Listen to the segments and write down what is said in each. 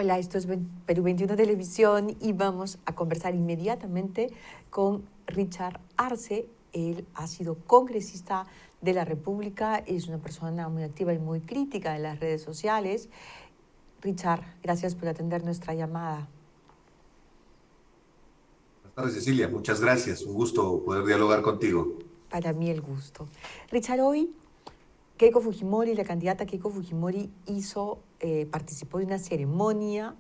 Hola, esto es Perú 21 Televisión y vamos a conversar inmediatamente con Richard Arce. Él ha sido congresista de la República, es una persona muy activa y muy crítica en las redes sociales. Richard, gracias por atender nuestra llamada. Buenas tardes, Cecilia. Muchas gracias. Un gusto poder dialogar contigo. Para mí el gusto. Richard, hoy Keiko Fujimori, la candidata Keiko Fujimori, participó de una ceremonia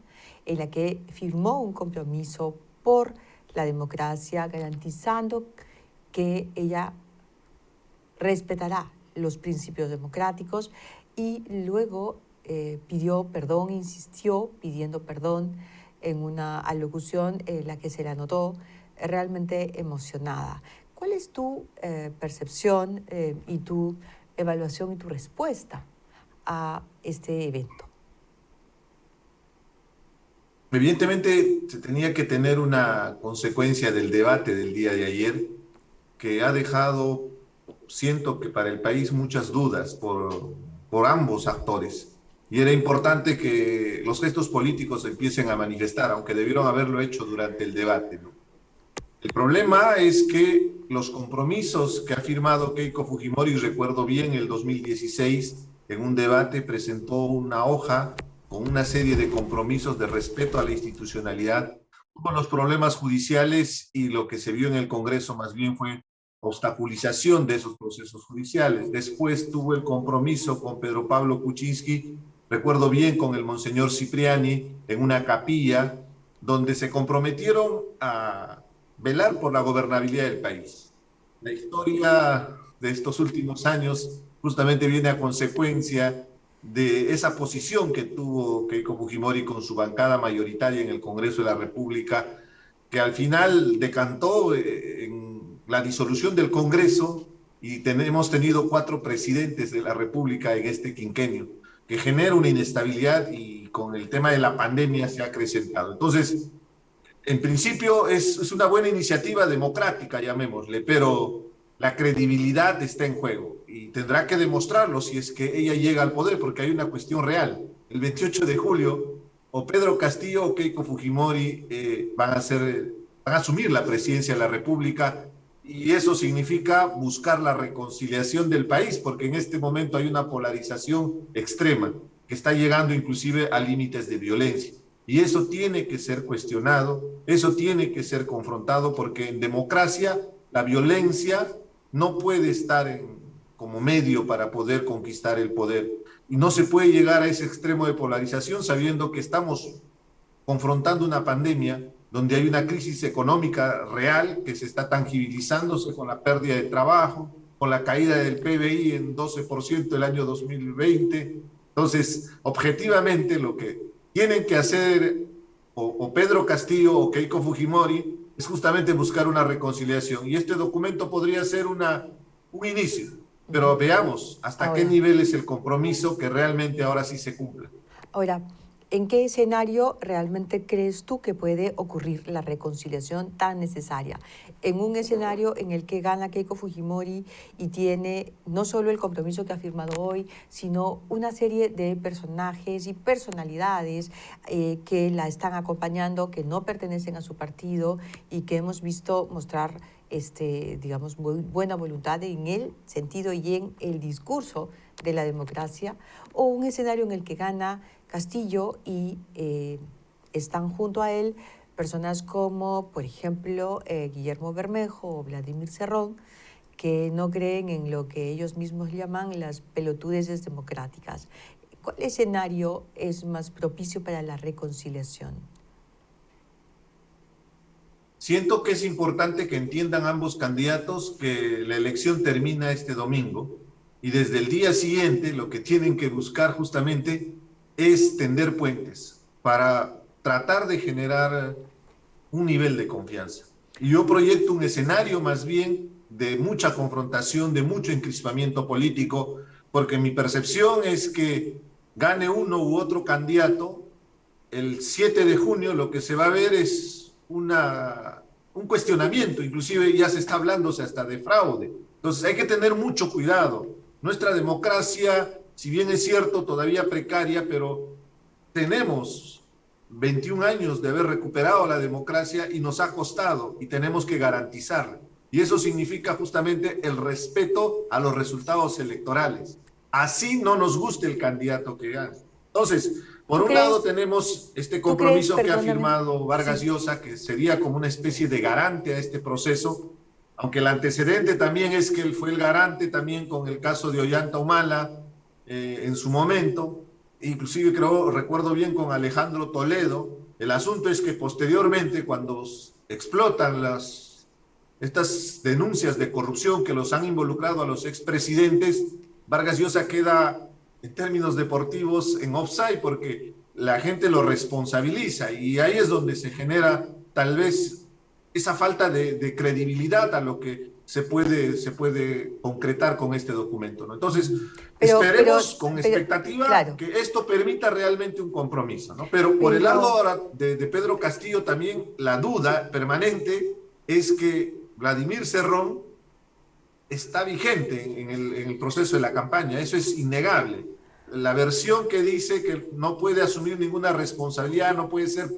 en la que firmó un compromiso por la democracia, garantizando que ella respetará los principios democráticos, y luego pidió perdón, insistió pidiendo perdón en una alocución en la que se la notó realmente emocionada. ¿Cuál es tu percepción y tu evaluación y tu respuesta a este evento? Evidentemente, se tenía que tener una consecuencia del debate del día de ayer que ha dejado, siento que para el país, muchas dudas por ambos actores. Y era importante que los gestos políticos se empiecen a manifestar, aunque debieron haberlo hecho durante el debate, ¿no? El problema es que los compromisos que ha firmado Keiko Fujimori, recuerdo bien, el 2016, en un debate presentó una hoja con una serie de compromisos de respeto a la institucionalidad, con los problemas judiciales, y lo que se vio en el Congreso más bien fue obstaculización de esos procesos judiciales. Después tuvo el compromiso con Pedro Pablo Kuczynski, recuerdo bien, con el monseñor Cipriani, en una capilla, donde se comprometieron a velar por la gobernabilidad del país. La historia de estos últimos años justamente viene a consecuencia de esa posición que tuvo Keiko Fujimori con su bancada mayoritaria en el Congreso de la República, que al final decantó en la disolución del Congreso, y hemos tenido 4 presidentes de la República en este quinquenio, que genera una inestabilidad, y con el tema de la pandemia se ha acrecentado. Entonces, en principio es una buena iniciativa democrática, llamémosle, pero la credibilidad está en juego y tendrá que demostrarlo si es que ella llega al poder, porque hay una cuestión real. El 28 de julio, o Pedro Castillo o Keiko Fujimori van a asumir la presidencia de la República, y eso significa buscar la reconciliación del país, porque en este momento hay una polarización extrema que está llegando inclusive a límites de violencia. Y eso tiene que ser cuestionado, eso tiene que ser confrontado, porque en democracia la violencia no puede estar como medio para poder conquistar el poder. Y no se puede llegar a ese extremo de polarización sabiendo que estamos confrontando una pandemia donde hay una crisis económica real que se está tangibilizándose con la pérdida de trabajo, con la caída del PBI en 12% el año 2020. Entonces, objetivamente, lo que tienen que hacer o Pedro Castillo o Keiko Fujimori es justamente buscar una reconciliación. Y este documento podría ser un inicio, pero veamos hasta qué nivel es el compromiso que realmente ahora sí se cumpla. Ahora, ¿en qué escenario realmente crees tú que puede ocurrir la reconciliación tan necesaria? En un escenario en el que gana Keiko Fujimori y tiene no solo el compromiso que ha firmado hoy, sino una serie de personajes y personalidades que la están acompañando, que no pertenecen a su partido y que hemos visto mostrar digamos, muy buena voluntad en el sentido y en el discurso de la democracia, o un escenario en el que gana Castillo y están junto a él personas como, por ejemplo, Guillermo Bermejo o Vladimir Cerrón, que no creen en lo que ellos mismos llaman las pelotudeces democráticas. ¿Cuál escenario es más propicio para la reconciliación? Siento que es importante que entiendan ambos candidatos que la elección termina este domingo, y desde el día siguiente lo que tienen que buscar justamente es tender puentes para tratar de generar un nivel de confianza. Y yo proyecto un escenario más bien de mucha confrontación, de mucho encrispamiento político, porque mi percepción es que gane uno u otro candidato, el 7 de junio lo que se va a ver es un cuestionamiento, inclusive ya se está hablándose hasta de fraude. Entonces hay que tener mucho cuidado. Nuestra democracia, si bien es cierto, todavía precaria, pero tenemos 21 años de haber recuperado la democracia y nos ha costado y tenemos que garantizarla. Y eso significa justamente el respeto a los resultados electorales. Así no nos guste el candidato que gane. Entonces, por un lado tenemos este compromiso que ha firmado Vargas Llosa, que sería como una especie de garante a este proceso, aunque el antecedente también es que él fue el garante también con el caso de Ollanta Humala en su momento, inclusive recuerdo bien con Alejandro Toledo. El asunto es que posteriormente, cuando explotan estas denuncias de corrupción que los han involucrado a los expresidentes, Vargas Llosa queda, en términos deportivos, en offside porque la gente lo responsabiliza y ahí es donde se genera tal vez esa falta de credibilidad a lo que se puede concretar con este documento, ¿no? Entonces, esperemos con expectativa claro, que esto permita realmente un compromiso, ¿no? Pero por el lado ahora de Pedro Castillo también la duda permanente es que Vladimir Cerrón está vigente en el proceso de la campaña, eso es innegable. La versión que dice que no puede asumir ninguna responsabilidad, no puede ser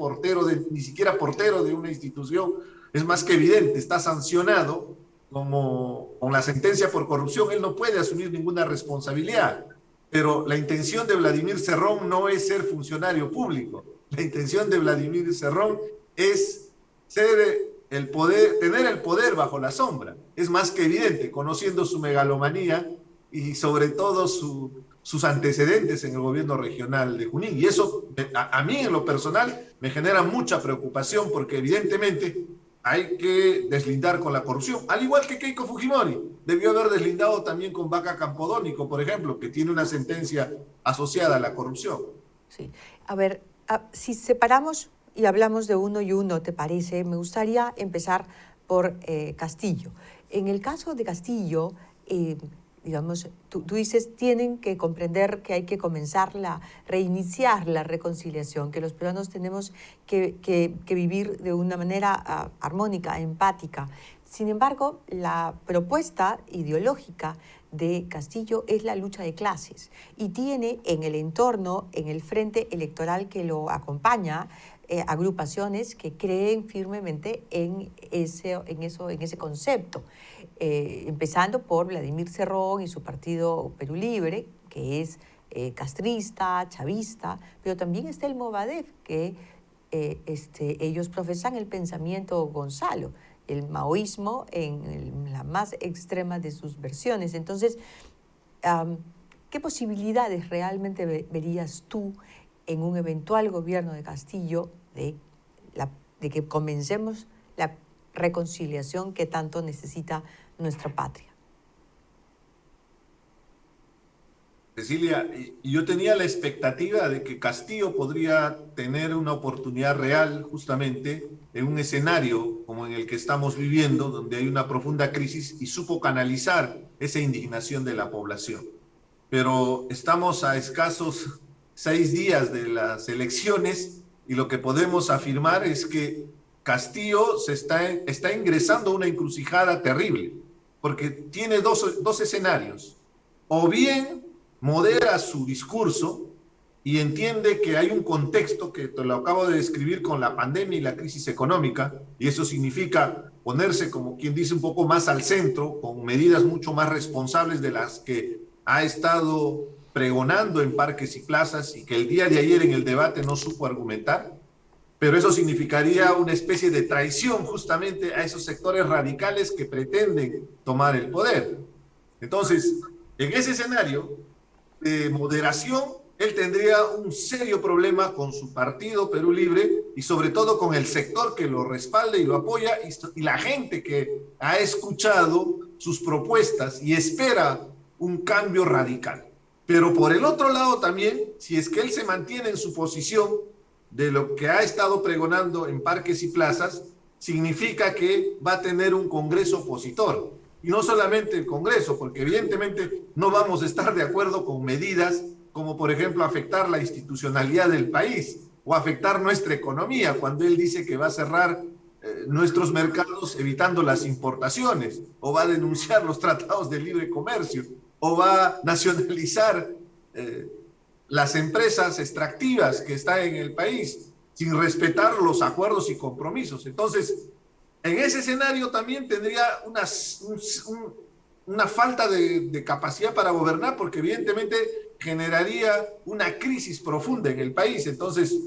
ni siquiera portero de una institución, es más que evidente, está sancionado como con la sentencia por corrupción, él no puede asumir ninguna responsabilidad. Pero la intención de Vladimir Cerrón no es ser funcionario público, la intención de Vladimir Cerrón es tener el poder bajo la sombra. Es más que evidente, conociendo su megalomanía y sobre todo sus antecedentes en el gobierno regional de Junín. Y eso a mí en lo personal me genera mucha preocupación porque evidentemente hay que deslindar con la corrupción, al igual que Keiko Fujimori debió haber deslindado también con Vaca Campodónico, por ejemplo, que tiene una sentencia asociada a la corrupción. Sí, a ver, si separamos y hablamos de uno y uno, ¿te parece? Me gustaría empezar por Castillo. En el caso de Castillo, digamos, tú dices, tienen que comprender que hay que reiniciar la reconciliación, que los peruanos tenemos que vivir de una manera armónica, empática. Sin embargo, la propuesta ideológica de Castillo es la lucha de clases y tiene en el entorno, en el frente electoral que lo acompaña, agrupaciones que creen firmemente en ese concepto, empezando por Vladimir Cerrón y su partido Perú Libre, que es castrista, chavista, pero también está el Movadef, que ellos profesan el pensamiento Gonzalo, el maoísmo en la más extrema de sus versiones. Entonces, ¿qué posibilidades realmente verías tú en un eventual gobierno de Castillo de que comencemos la reconciliación que tanto necesita nuestra patria? Cecilia, yo tenía la expectativa de que Castillo podría tener una oportunidad real justamente en un escenario como en el que estamos viviendo, donde hay una profunda crisis, y supo canalizar esa indignación de la población. Pero estamos a escasos 6 días de las elecciones y lo que podemos afirmar es que Castillo está ingresando a una encrucijada terrible, porque tiene dos escenarios. O bien modera su discurso y entiende que hay un contexto que te lo acabo de describir con la pandemia y la crisis económica, y eso significa ponerse, como quien dice, un poco más al centro, con medidas mucho más responsables de las que ha estado pregonando en parques y plazas y que el día de ayer en el debate no supo argumentar, pero eso significaría una especie de traición justamente a esos sectores radicales que pretenden tomar el poder. Entonces, en ese escenario de moderación, él tendría un serio problema con su partido Perú Libre y sobre todo con el sector que lo respalda y lo apoya y la gente que ha escuchado sus propuestas y espera un cambio radical. Pero por el otro lado también, si es que él se mantiene en su posición de lo que ha estado pregonando en parques y plazas, significa que va a tener un Congreso opositor. Y no solamente el Congreso, porque evidentemente no vamos a estar de acuerdo con medidas como, por ejemplo, afectar la institucionalidad del país o afectar nuestra economía, cuando él dice que va a cerrar nuestros mercados evitando las importaciones, o va a denunciar los tratados de libre comercio, o va a nacionalizar las empresas extractivas que están en el país. sin respetar los acuerdos y compromisos. Entonces, en ese escenario también tendría una falta de capacidad para gobernar, porque evidentemente generaría una crisis profunda en el país. Entonces,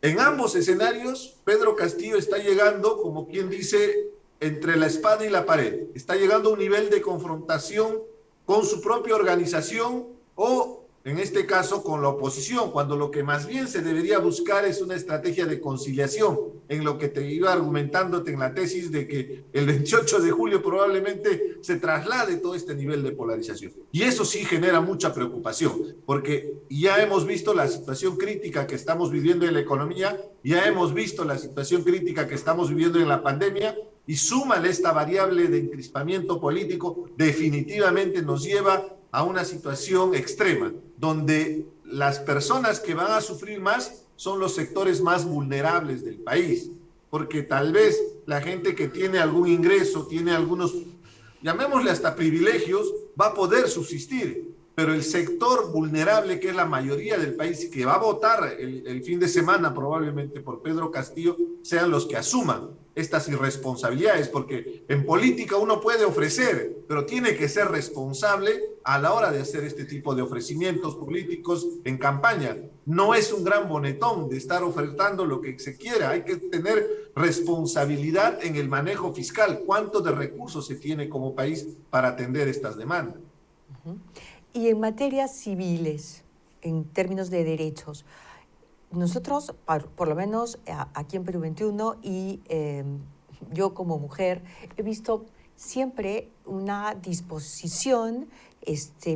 en ambos escenarios, Pedro Castillo está llegando, como quien dice, entre la espada y la pared. Está llegando a un nivel de confrontación con su propia organización o, en este caso, con la oposición, cuando lo que más bien se debería buscar es una estrategia de conciliación, en lo que te iba argumentándote en la tesis de que el 28 de julio probablemente se traslade todo este nivel de polarización. Y eso sí genera mucha preocupación, porque ya hemos visto la situación crítica que estamos viviendo en la economía, ya hemos visto la situación crítica que estamos viviendo en la pandemia, y súmale esta variable de encrispamiento político, definitivamente nos lleva a una situación extrema, donde las personas que van a sufrir más son los sectores más vulnerables del país, porque tal vez la gente que tiene algún ingreso, tiene algunos, llamémosle hasta privilegios, va a poder subsistir, pero el sector vulnerable, que es la mayoría del país, que va a votar el fin de semana probablemente por Pedro Castillo, sean los que asuman estas irresponsabilidades, porque en política uno puede ofrecer, pero tiene que ser responsable a la hora de hacer este tipo de ofrecimientos políticos en campaña. No es un gran bonetón de estar ofertando lo que se quiera, hay que tener responsabilidad en el manejo fiscal, cuánto de recursos se tiene como país para atender estas demandas. Y en materias civiles, en términos de derechos, nosotros, por lo menos aquí en Perú 21 y yo como mujer, he visto siempre una disposición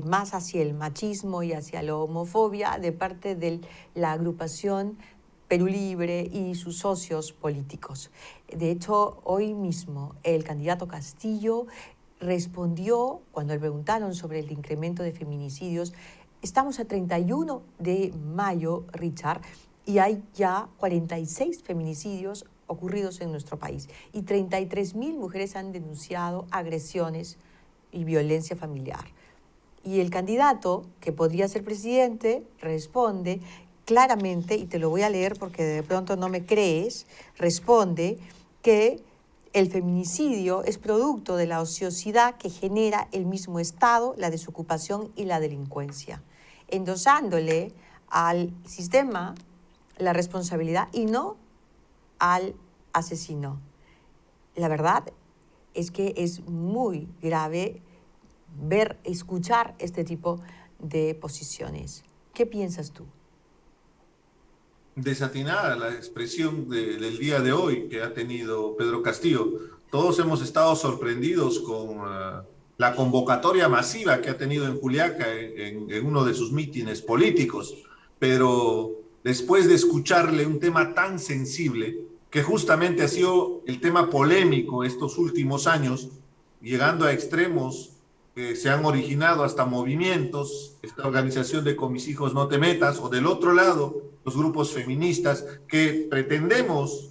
más hacia el machismo y hacia la homofobia de parte de la agrupación Perú Libre y sus socios políticos. De hecho, hoy mismo el candidato Castillo respondió, cuando le preguntaron sobre el incremento de feminicidios, estamos a 31 de mayo, Richard, y hay ya 46 feminicidios ocurridos en nuestro país y 33.000 mujeres han denunciado agresiones y violencia familiar. Y el candidato, que podría ser presidente, responde claramente, y te lo voy a leer porque de pronto no me crees, responde que el feminicidio es producto de la ociosidad que genera el mismo Estado, la desocupación y la delincuencia, endosándole al sistema la responsabilidad y no al asesino. La verdad es que es muy grave escuchar este tipo de posiciones. ¿Qué piensas tú? Desatinada la expresión del día de hoy que ha tenido Pedro Castillo. Todos hemos estado sorprendidos con la convocatoria masiva que ha tenido en Juliaca en uno de sus mítines políticos, pero después de escucharle un tema tan sensible, que justamente ha sido el tema polémico estos últimos años, llegando a extremos que se han originado hasta movimientos, esta organización de Con mis hijos no te metas, o del otro lado, los grupos feministas, que pretendemos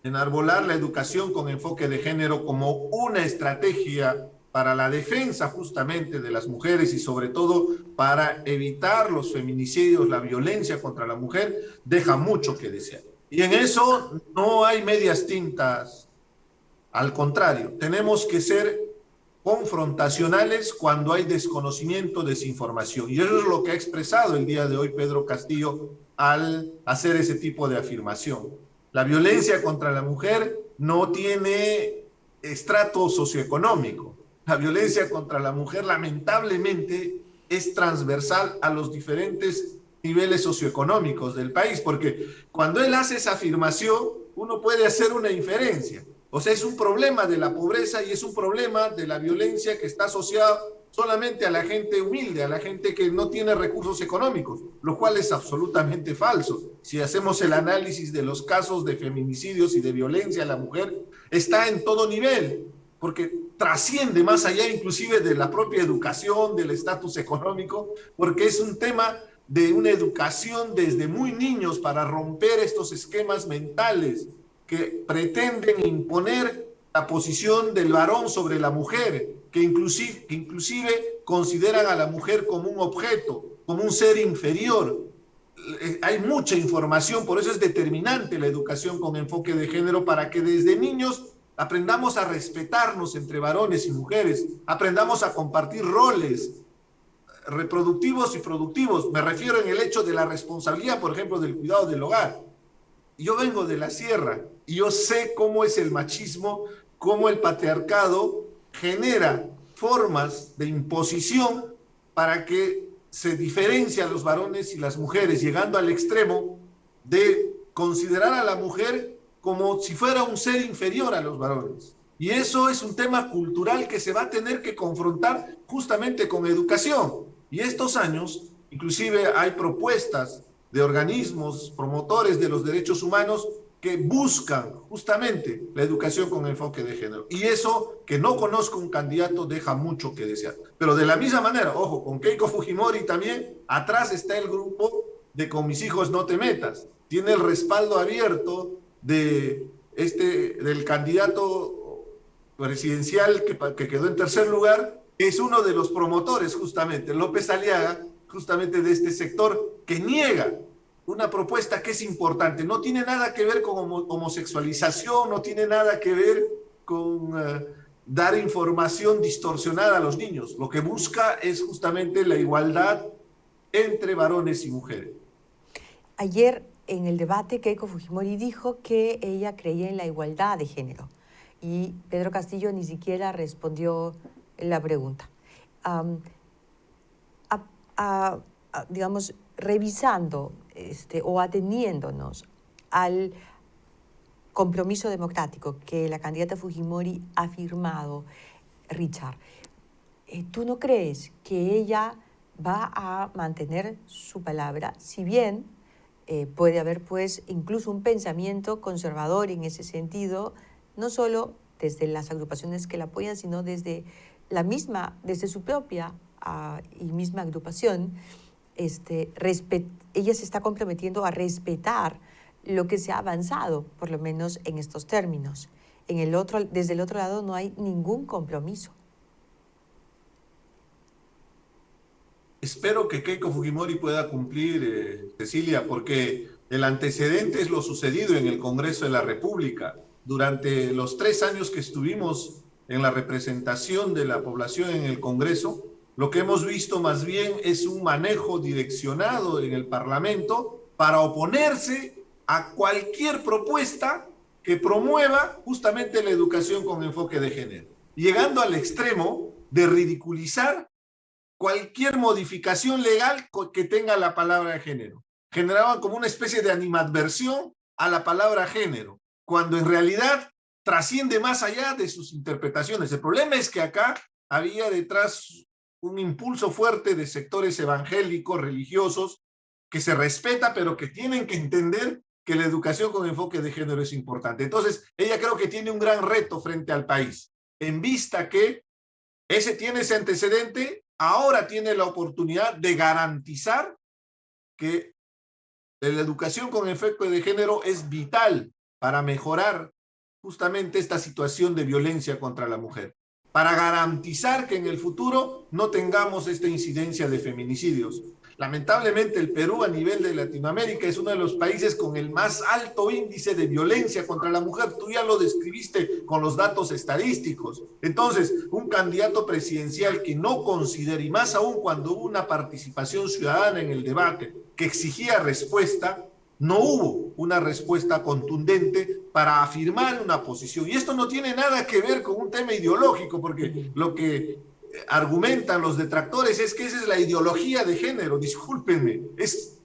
enarbolar la educación con enfoque de género como una estrategia para la defensa justamente de las mujeres y sobre todo para evitar los feminicidios, la violencia contra la mujer, deja mucho que desear. Y en eso no hay medias tintas, al contrario, tenemos que ser confrontacionales cuando hay desconocimiento, desinformación. Y eso es lo que ha expresado el día de hoy Pedro Castillo al hacer ese tipo de afirmación. La violencia contra la mujer no tiene estrato socioeconómico. La violencia contra la mujer lamentablemente es transversal a los diferentes niveles socioeconómicos del país, porque cuando él hace esa afirmación, uno puede hacer una inferencia. O sea, es un problema de la pobreza y es un problema de la violencia que está asociado solamente a la gente humilde, a la gente que no tiene recursos económicos, lo cual es absolutamente falso. Si hacemos el análisis de los casos de feminicidios y de violencia a la mujer, está en todo nivel, porque trasciende más allá inclusive de la propia educación, del estatus económico, porque es un tema de una educación desde muy niños para romper estos esquemas mentales que pretenden imponer la posición del varón sobre la mujer, que inclusive consideran a la mujer como un objeto, como un ser inferior. hay mucha información, por eso es determinante la educación con enfoque de género, para que desde niños aprendamos a respetarnos entre varones y mujeres, aprendamos a compartir roles reproductivos y productivos. Me refiero en el hecho de la responsabilidad, por ejemplo, del cuidado del hogar. Yo vengo de la sierra y yo sé cómo es el machismo, cómo el patriarcado genera formas de imposición para que se diferencien los varones y las mujeres, llegando al extremo de considerar a la mujer como si fuera un ser inferior a los varones. Y eso es un tema cultural que se va a tener que confrontar justamente con educación. Y estos años, inclusive hay propuestas de organismos promotores de los derechos humanos que buscan justamente la educación con enfoque de género. Y eso, que no conozco un candidato, deja mucho que desear. Pero de la misma manera, ojo, con Keiko Fujimori también, atrás está el grupo de Con mis hijos no te metas. Tiene el respaldo abierto del candidato presidencial que quedó en tercer lugar, es uno de los promotores justamente, López Aliaga, justamente de este sector, que niega una propuesta que es importante. No tiene nada que ver con homosexualización, no tiene nada que ver con dar información distorsionada a los niños. Lo que busca es justamente la igualdad entre varones y mujeres. Ayer en el debate, Keiko Fujimori dijo que ella creía en la igualdad de género y Pedro Castillo ni siquiera respondió la pregunta. Digamos, revisando o ateniéndonos al compromiso democrático que la candidata Fujimori ha firmado, Richard, ¿tú no crees que ella va a mantener su palabra? Si bien puede haber pues incluso un pensamiento conservador en ese sentido, no solo desde las agrupaciones que la apoyan, sino desde desde su propia y misma agrupación. Ella se está comprometiendo a respetar lo que se ha avanzado, por lo menos en estos términos. Desde el otro lado no hay ningún compromiso. Espero que Keiko Fujimori pueda cumplir, Cecilia, porque el antecedente es lo sucedido en el Congreso de la República. Durante los 3 años que estuvimos en la representación de la población en el Congreso, lo que hemos visto más bien es un manejo direccionado en el Parlamento para oponerse a cualquier propuesta que promueva justamente la educación con enfoque de género, llegando al extremo de ridiculizar cualquier modificación legal que tenga la palabra género. Generaban como una especie de animadversión a la palabra género, cuando en realidad trasciende más allá de sus interpretaciones. El problema es que acá había detrás un impulso fuerte de sectores evangélicos, religiosos, que se respeta, pero que tienen que entender que la educación con enfoque de género es importante. Entonces, ella creo que tiene un gran reto frente al país, en vista que tiene ese antecedente, ahora tiene la oportunidad de garantizar que la educación con enfoque de género es vital para mejorar justamente esta situación de violencia contra la mujer, para garantizar que en el futuro no tengamos esta incidencia de feminicidios. Lamentablemente el Perú a nivel de Latinoamérica es uno de los países con el más alto índice de violencia contra la mujer. Tú ya lo describiste con los datos estadísticos. Entonces, un candidato presidencial que no considere, y más aún cuando hubo una participación ciudadana en el debate que exigía respuesta, no hubo una respuesta contundente para afirmar una posición. Y esto no tiene nada que ver con un tema ideológico, porque lo que argumentan los detractores es que esa es la ideología de género. Discúlpenme,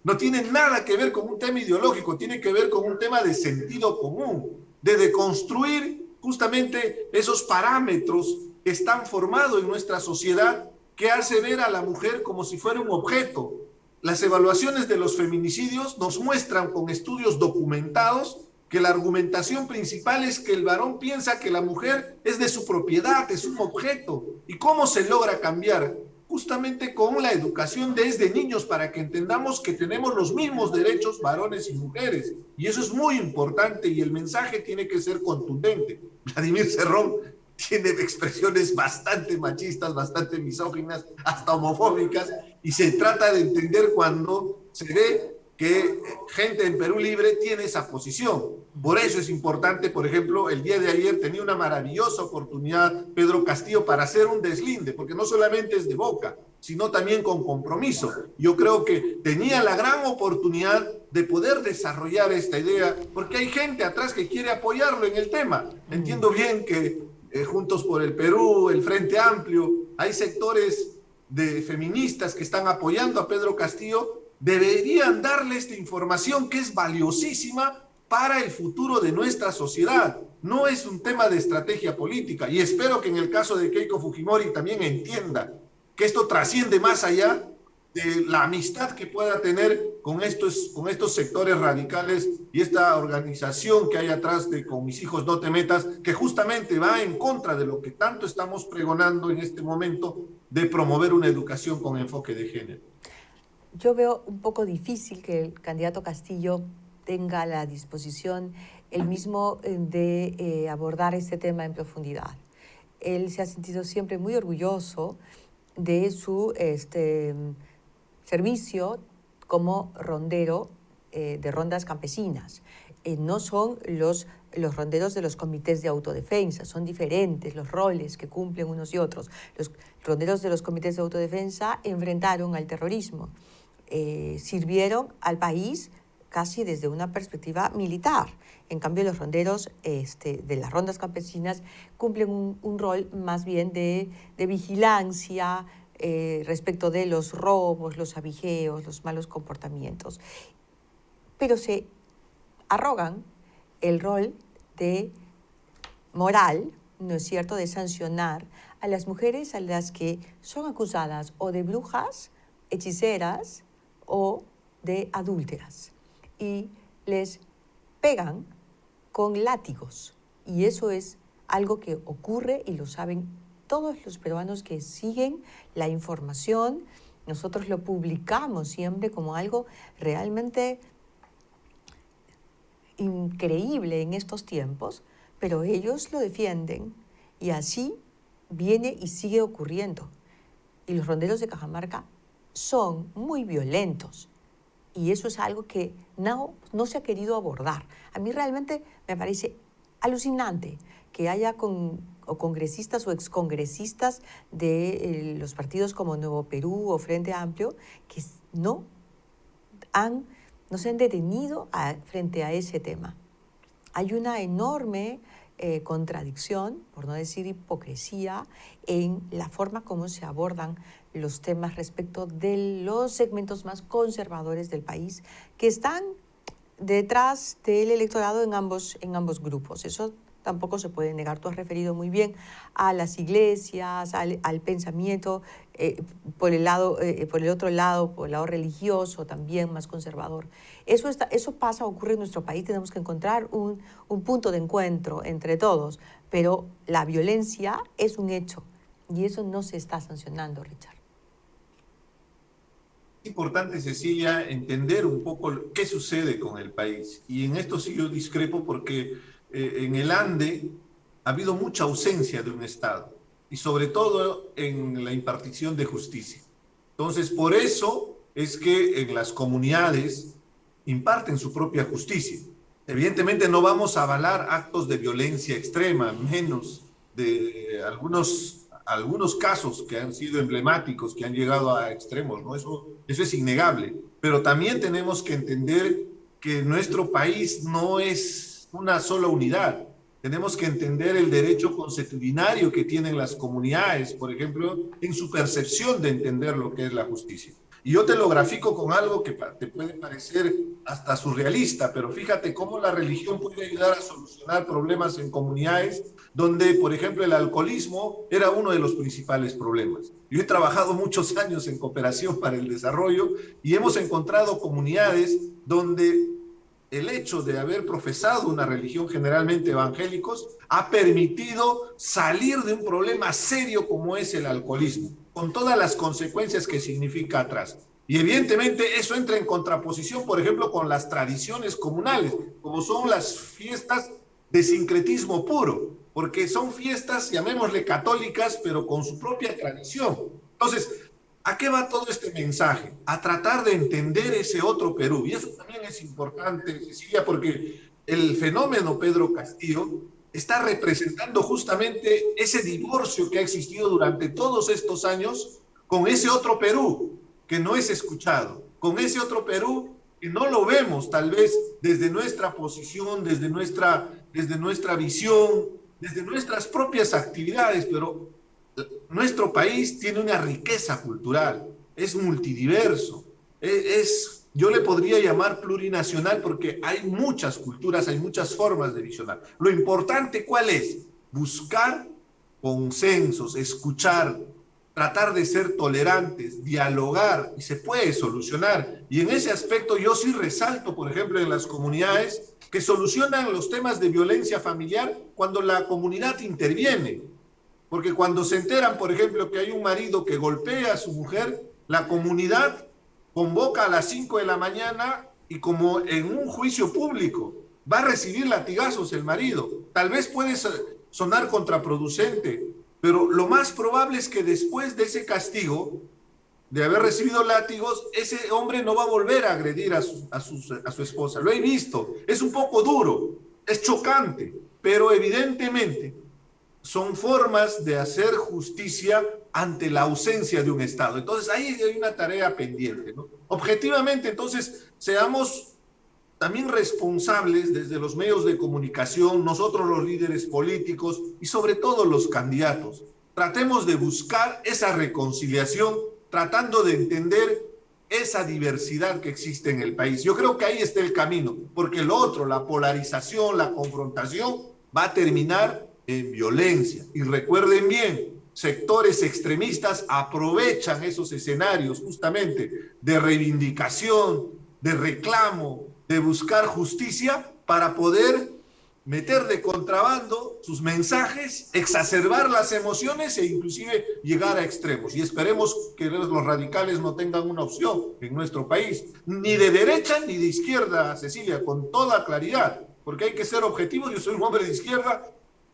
no tiene nada que ver con un tema ideológico, tiene que ver con un tema de sentido común, de deconstruir justamente esos parámetros que están formados en nuestra sociedad, que hace ver a la mujer como si fuera un objeto. Las evaluaciones de los feminicidios nos muestran con estudios documentados que la argumentación principal es que el varón piensa que la mujer es de su propiedad, es un objeto. ¿Y cómo se logra cambiar? Justamente con la educación desde niños, para que entendamos que tenemos los mismos derechos varones y mujeres. Y eso es muy importante y el mensaje tiene que ser contundente. Vladimir Cerrón tiene expresiones bastante machistas, bastante misóginas, hasta homofóbicas, y se trata de entender cuando se ve que gente en Perú Libre tiene esa posición. Por eso es importante, por ejemplo, el día de ayer tenía una maravillosa oportunidad Pedro Castillo para hacer un deslinde, porque no solamente es de boca, sino también con compromiso. Yo creo que tenía la gran oportunidad de poder desarrollar esta idea, porque hay gente atrás que quiere apoyarlo en el tema. Entiendo bien que Juntos por el Perú, el Frente Amplio, hay sectores de feministas que están apoyando a Pedro Castillo, deberían darle esta información que es valiosísima para el futuro de nuestra sociedad. No es un tema de estrategia política, y espero que en el caso de Keiko Fujimori también entienda que esto trasciende más allá de la amistad que pueda tener con estos sectores radicales y esta organización que hay atrás de Con mis hijos no te metas, que justamente va en contra de lo que tanto estamos pregonando en este momento de promover una educación con enfoque de género. Yo veo un poco difícil que el candidato Castillo tenga la disposición él mismo de abordar este tema en profundidad. Él se ha sentido siempre muy orgulloso de su servicio como rondero de rondas campesinas. No son los ronderos de los comités de autodefensa, son diferentes los roles que cumplen unos y otros. Los ronderos de los comités de autodefensa enfrentaron al terrorismo, sirvieron al país casi desde una perspectiva militar. En cambio, los ronderos de las rondas campesinas cumplen un rol más bien de vigilancia respecto de los robos, los abigeos, los malos comportamientos. Pero se arrogan el rol de moral, ¿no es cierto?, de sancionar a las mujeres a las que son acusadas o de brujas, hechiceras o de adúlteras. Y les pegan con látigos. Y eso es algo que ocurre y lo saben todos los peruanos que siguen la información. Nosotros lo publicamos siempre como algo realmente increíble en estos tiempos, pero ellos lo defienden y así viene y sigue ocurriendo. Y los ronderos de Cajamarca son muy violentos. Y eso es algo que no se ha querido abordar. A mí realmente me parece alucinante que haya congresistas o excongresistas de los partidos como Nuevo Perú o Frente Amplio que no se han detenido frente a ese tema. Hay una enorme contradicción, por no decir hipocresía, en la forma como se abordan los temas respecto de los segmentos más conservadores del país que están detrás del electorado en ambos grupos. Eso tampoco se puede negar. Tú has referido muy bien a las iglesias, al pensamiento por el otro lado, por el lado religioso, también más conservador. Eso ocurre en nuestro país. Tenemos que encontrar un punto de encuentro entre todos, pero la violencia es un hecho y eso no se está sancionando, Richard. Es importante, Cecilia, entender un poco qué sucede con el país. Y en esto sí yo discrepo porque en el Ande ha habido mucha ausencia de un Estado y sobre todo en la impartición de justicia. Entonces, por eso es que en las comunidades imparten su propia justicia. Evidentemente no vamos a avalar actos de violencia extrema, menos de algunos casos que han sido emblemáticos, que han llegado a extremos, ¿no? Eso es innegable. Pero también tenemos que entender que nuestro país no es una sola unidad. Tenemos que entender el derecho consuetudinario que tienen las comunidades, por ejemplo, en su percepción de entender lo que es la justicia. Y yo te lo grafico con algo que te puede parecer hasta surrealista, pero fíjate cómo la religión puede ayudar a solucionar problemas en comunidades donde, por ejemplo, el alcoholismo era uno de los principales problemas. Yo he trabajado muchos años en cooperación para el desarrollo y hemos encontrado comunidades donde el hecho de haber profesado una religión generalmente evangélicos ha permitido salir de un problema serio como es el alcoholismo, con todas las consecuencias que significa atrás. Y evidentemente eso entra en contraposición, por ejemplo, con las tradiciones comunales, como son las fiestas de sincretismo puro, porque son fiestas, llamémosle católicas, pero con su propia tradición. Entonces, ¿A qué va todo este mensaje? A tratar de entender ese otro Perú. Y eso también es importante, Cecilia, porque el fenómeno Pedro Castillo está representando justamente ese divorcio que ha existido durante todos estos años con ese otro Perú que no es escuchado, con ese otro Perú que no lo vemos tal vez desde nuestra posición, desde nuestra visión, desde nuestras propias actividades, pero nuestro país tiene una riqueza cultural, es multidiverso, yo le podría llamar plurinacional porque hay muchas culturas, hay muchas formas de visionar. Lo importante, ¿cuál es? Buscar consensos, escuchar, tratar de ser tolerantes, dialogar, y se puede solucionar. Y en ese aspecto yo sí resalto, por ejemplo, en las comunidades que solucionan los temas de violencia familiar cuando la comunidad interviene. Porque cuando se enteran, por ejemplo, que hay un marido que golpea a su mujer, la comunidad convoca a las 5 de la mañana y como en un juicio público va a recibir latigazos el marido. Tal vez puede sonar contraproducente, pero lo más probable es que después de ese castigo, de haber recibido látigos, ese hombre no va a volver a agredir a su esposa. Lo he visto. Es un poco duro, es chocante, pero evidentemente son formas de hacer justicia ante la ausencia de un Estado. Entonces, ahí hay una tarea pendiente, ¿no? Objetivamente, entonces, seamos también responsables desde los medios de comunicación, nosotros los líderes políticos y sobre todo los candidatos. Tratemos de buscar esa reconciliación, tratando de entender esa diversidad que existe en el país. Yo creo que ahí está el camino, porque lo otro, la polarización, la confrontación, va a terminar en violencia. Y recuerden bien, sectores extremistas aprovechan esos escenarios justamente de reivindicación, de reclamo, de buscar justicia para poder meter de contrabando sus mensajes, exacerbar las emociones e inclusive llegar a extremos. Y esperemos que los radicales no tengan una opción en nuestro país, ni de derecha ni de izquierda, Cecilia, con toda claridad, porque hay que ser objetivos. Yo soy un hombre de izquierda,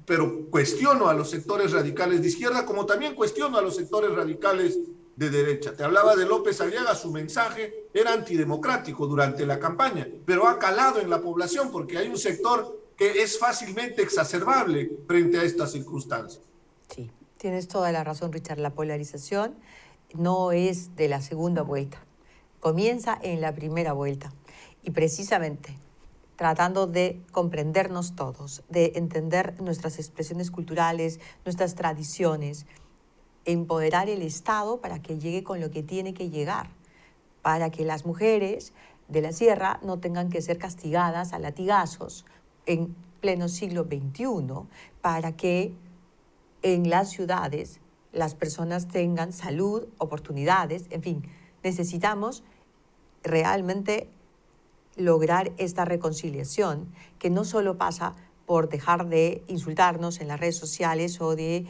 pero cuestiono a los sectores radicales de izquierda, como también cuestiono a los sectores radicales de derecha. Te hablaba de López Aliaga, su mensaje era antidemocrático durante la campaña, pero ha calado en la población porque hay un sector que es fácilmente exacerbable frente a estas circunstancias. Sí, tienes toda la razón, Richard. La polarización no es de la segunda vuelta, comienza en la primera vuelta. Y precisamente tratando de comprendernos todos, de entender nuestras expresiones culturales, nuestras tradiciones, empoderar el Estado para que llegue con lo que tiene que llegar, para que las mujeres de la sierra no tengan que ser castigadas a latigazos en pleno siglo XXI, para que en las ciudades las personas tengan salud, oportunidades, en fin, necesitamos realmente lograr esta reconciliación que no solo pasa por dejar de insultarnos en las redes sociales o de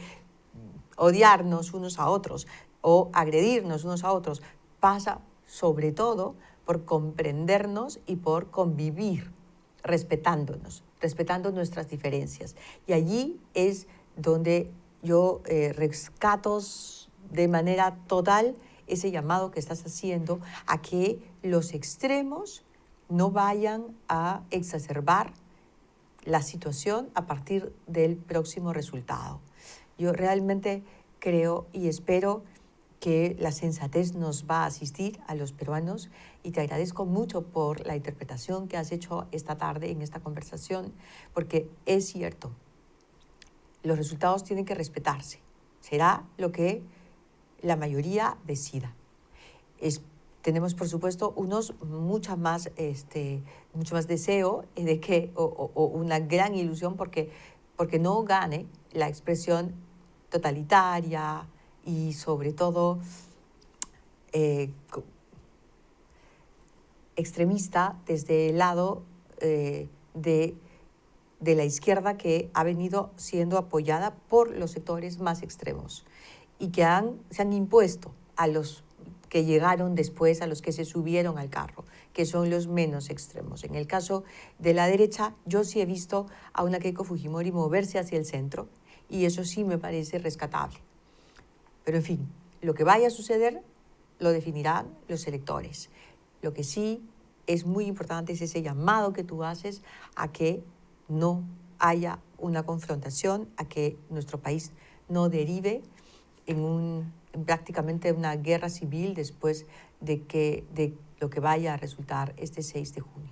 odiarnos unos a otros o agredirnos unos a otros, pasa sobre todo por comprendernos y por convivir, respetándonos, respetando nuestras diferencias. Y allí es donde yo rescato de manera total ese llamado que estás haciendo a que los extremos no vayan a exacerbar la situación a partir del próximo resultado. Yo realmente creo y espero que la sensatez nos va a asistir a los peruanos y te agradezco mucho por la interpretación que has hecho esta tarde en esta conversación, porque es cierto, los resultados tienen que respetarse. Será lo que la mayoría decida. Tenemos, por supuesto, mucho más deseo de que, o una gran ilusión porque no gane la expresión totalitaria y sobre todo extremista desde el lado de la izquierda, que ha venido siendo apoyada por los sectores más extremos y que se han impuesto a los que llegaron después, a los que se subieron al carro, que son los menos extremos. En el caso de la derecha, yo sí he visto a una Keiko Fujimori moverse hacia el centro y eso sí me parece rescatable. Pero en fin, lo que vaya a suceder lo definirán los electores. Lo que sí es muy importante es ese llamado que tú haces a que no haya una confrontación, a que nuestro país no derive en prácticamente una guerra civil después de lo que vaya a resultar este 6 de junio.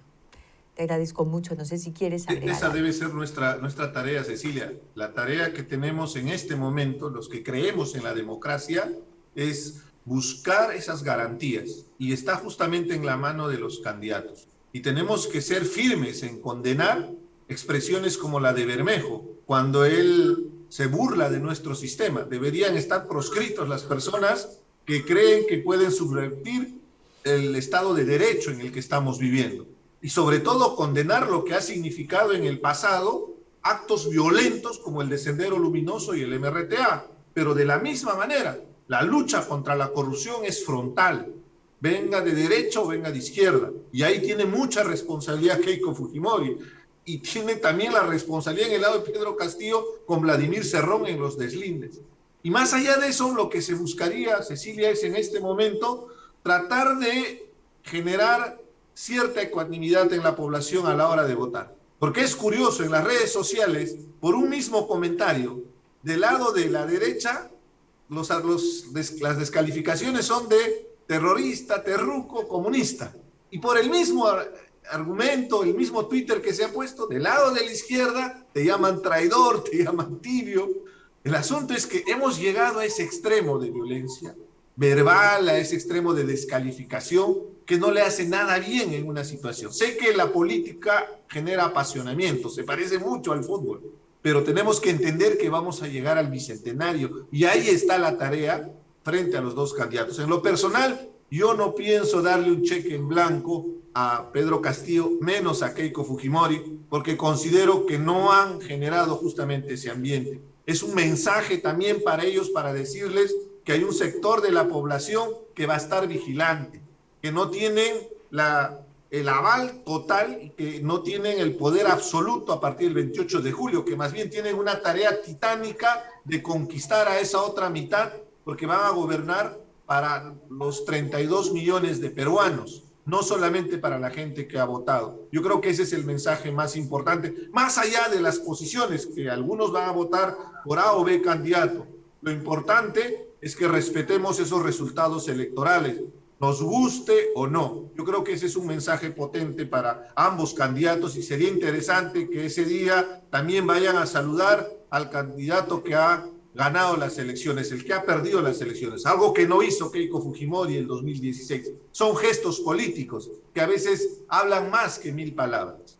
Te agradezco mucho. No sé si quieres agregar Esa algo. debe ser nuestra tarea, Cecilia. La tarea que tenemos en este momento, los que creemos en la democracia, es buscar esas garantías. Y está justamente en la mano de los candidatos. Y tenemos que ser firmes en condenar expresiones como la de Bermejo, cuando él se burla de nuestro sistema. Deberían estar proscritos las personas que creen que pueden subvertir el Estado de Derecho en el que estamos viviendo. Y sobre todo condenar lo que ha significado en el pasado actos violentos como el de Sendero Luminoso y el MRTA. Pero de la misma manera, la lucha contra la corrupción es frontal, venga de derecha o venga de izquierda. Y ahí tiene mucha responsabilidad Keiko Fujimori. Y tiene también la responsabilidad en el lado de Pedro Castillo con Vladimir Cerrón en los deslindes. Y más allá de eso, lo que se buscaría, Cecilia, es en este momento tratar de generar cierta ecuanimidad en la población a la hora de votar. Porque es curioso, en las redes sociales, por un mismo comentario, del lado de la derecha, las descalificaciones son de terrorista, terruco, comunista. Y por el mismo argumento, el mismo Twitter que se ha puesto, del lado de la izquierda, te llaman traidor, te llaman tibio. El asunto es que hemos llegado a ese extremo de violencia verbal, a ese extremo de descalificación, que no le hace nada bien en una situación. Sé que la política genera apasionamiento, se parece mucho al fútbol, pero tenemos que entender que vamos a llegar al bicentenario y ahí está la tarea frente a los dos candidatos. En lo personal, yo no pienso darle un cheque en blanco a Pedro Castillo, menos a Keiko Fujimori, porque considero que no han generado justamente ese ambiente. Es un mensaje también para ellos, para decirles que hay un sector de la población que va a estar vigilante, que no tienen el aval total y que no tienen el poder absoluto a partir del 28 de julio, que más bien tienen una tarea titánica de conquistar a esa otra mitad, porque van a gobernar para los 32 millones de peruanos, no solamente para la gente que ha votado. Yo creo que ese es el mensaje más importante, más allá de las posiciones, que algunos van a votar por A o B candidato. Lo importante es que respetemos esos resultados electorales, nos guste o no. Yo creo que ese es un mensaje potente para ambos candidatos y sería interesante que ese día también vayan a saludar al candidato que ha ganado las elecciones, el que ha perdido las elecciones, algo que no hizo Keiko Fujimori en el 2016. Son gestos políticos que a veces hablan más que 1000 palabras.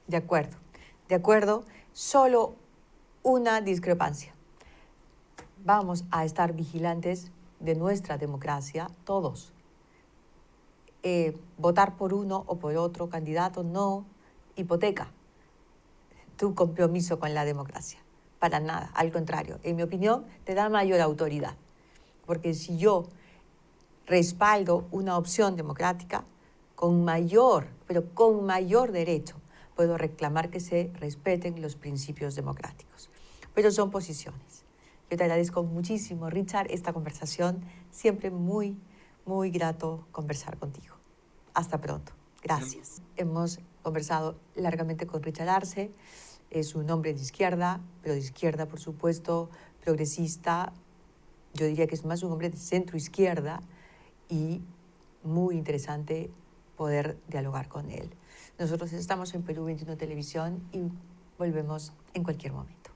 De acuerdo. Solo una discrepancia. Vamos a estar vigilantes de nuestra democracia, todos. Votar por uno o por otro candidato no hipoteca tu compromiso con la democracia, para nada, al contrario, en mi opinión, te da mayor autoridad, porque si yo respaldo una opción democrática, con mayor derecho, puedo reclamar que se respeten los principios democráticos. Pero son posiciones. Yo te agradezco muchísimo, Richard, esta conversación. Siempre muy, muy grato conversar contigo. Hasta pronto. Gracias. Hemos conversado largamente con Richard Arce. Es un hombre de izquierda, pero de izquierda, por supuesto, progresista. Yo diría que es más un hombre de centro-izquierda y muy interesante poder dialogar con él. Nosotros estamos en Perú 21 Televisión y volvemos en cualquier momento.